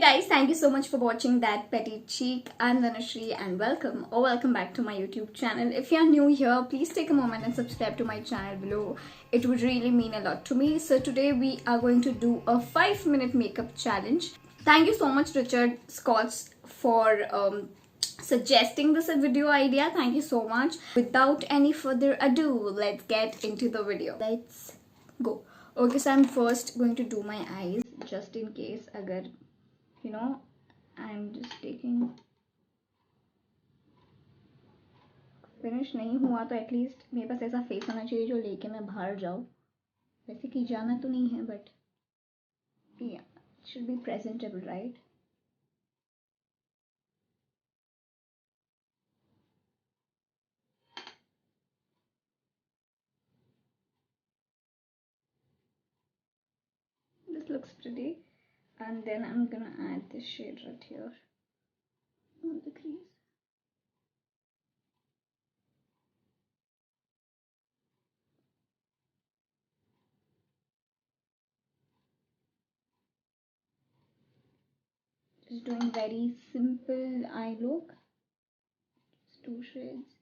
guys, thank you so much for watching That Petite Chique. I'm Dhanashri and welcome back to my YouTube channel. If you're new here, please take a moment and subscribe to my channel below. It would really mean a lot to me. So today we are going to do a 5-minute makeup challenge. Thank you so much Richard Scott for suggesting this video idea. Thank you so much. Without any further ado, let's get into the video. Let's go. Okay, so I'm first going to do my eyes just in case agar I'm just taking finish नहीं हुआ तो at least मेरे पास ऐसा face होना चाहिए जो लेके मैं बाहर जाऊँ. वैसे कि जाना तो नहीं है but yeah, it should be presentable, right? This looks pretty, and then I'm gonna add this shade right here on the crease. Just doing very simple eye look. Just 2 shades.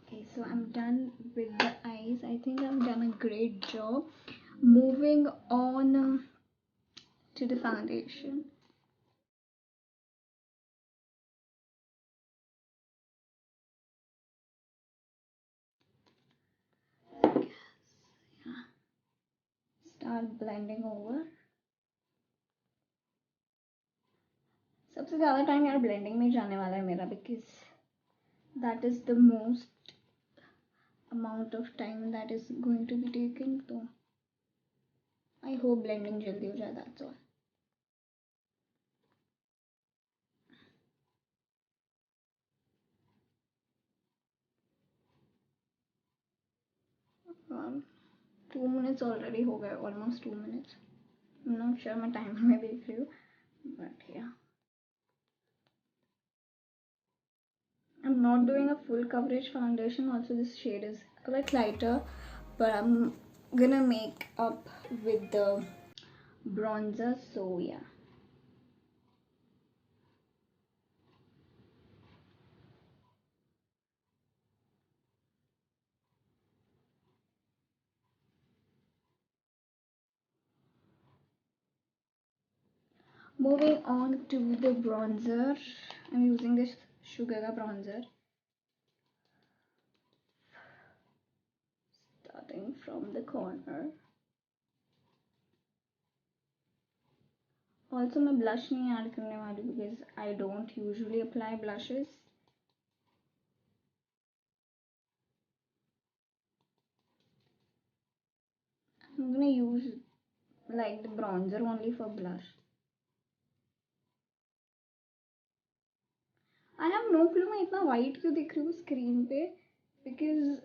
Okay, so I'm done with the eyes. I think I've done a great job. Moving on to the foundation. Start blending over. सबसे ज़्यादा time यार blending में जाने वाला है मेरा because that is the most amount of time that is going to be taken. तो I hope blending जल्दी हो जाए. That's all. Um, 2 minutes already हो गए, almost 2 minutes. I'm not sure मैं टाइमर में देख रही हूँ, but yeah. I'm not doing a full coverage foundation. Also, this shade is a bit lighter, but I'm gonna make up with the bronzer. So yeah. Moving on to the bronzer, I'm using this Sugar bronzer. Starting from the corner. Also, मैं blush नहीं add करने वाली because I don't usually apply blushes. I'm gonna use like the bronzer only for blush. I have no clue मैं इतना white क्यों दिख रही हूँ screen पे, because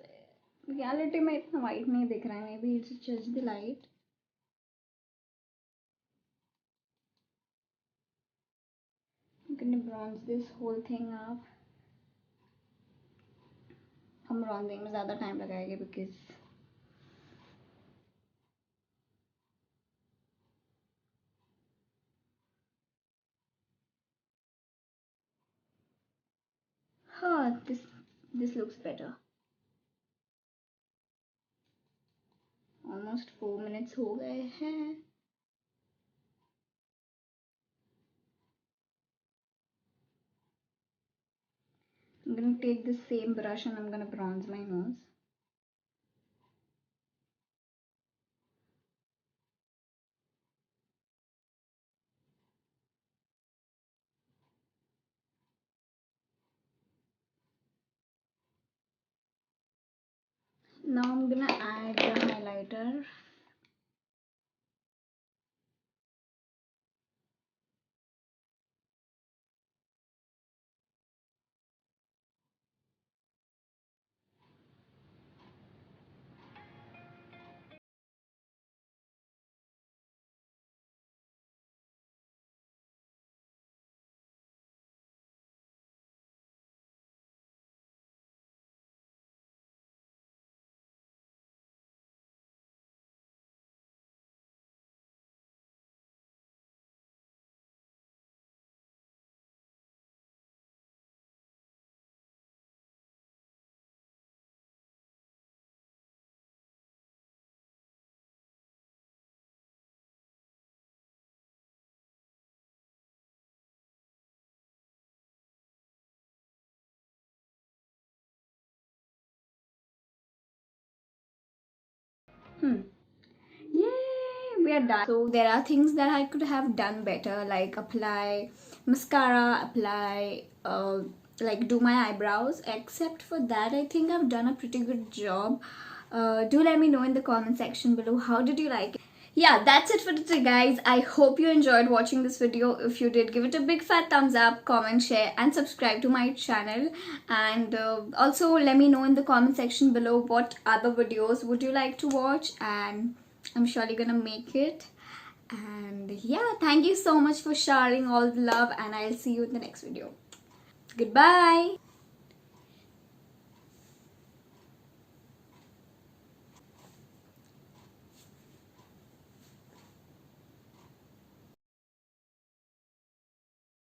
reality में इतना white नहीं दिख रहा है. Maybe it's just the light. I'm gonna bronze this whole thing up. हम bronzing में ज़्यादा time लगाएंगे because this looks better. Almost 4 minutes हो गए हैं. I'm gonna take the same brush and I'm gonna bronze my nose. Now I'm gonna add the highlighter. Yay, we are done. So there are things that I could have done better, like apply mascara, apply like do my eyebrows. Except for that, I think I've done a pretty good job. Do let me know in the comment section below, how did you like it? Yeah, that's it for today, guys. I hope you enjoyed watching this video. If you did, give it a big fat thumbs up, comment, share and subscribe to my channel. And also let me know in the comment section below what other videos would you like to watch, and I'm surely gonna make it. And yeah, thank you so much for sharing all the love, and I'll see you in the next video. Goodbye.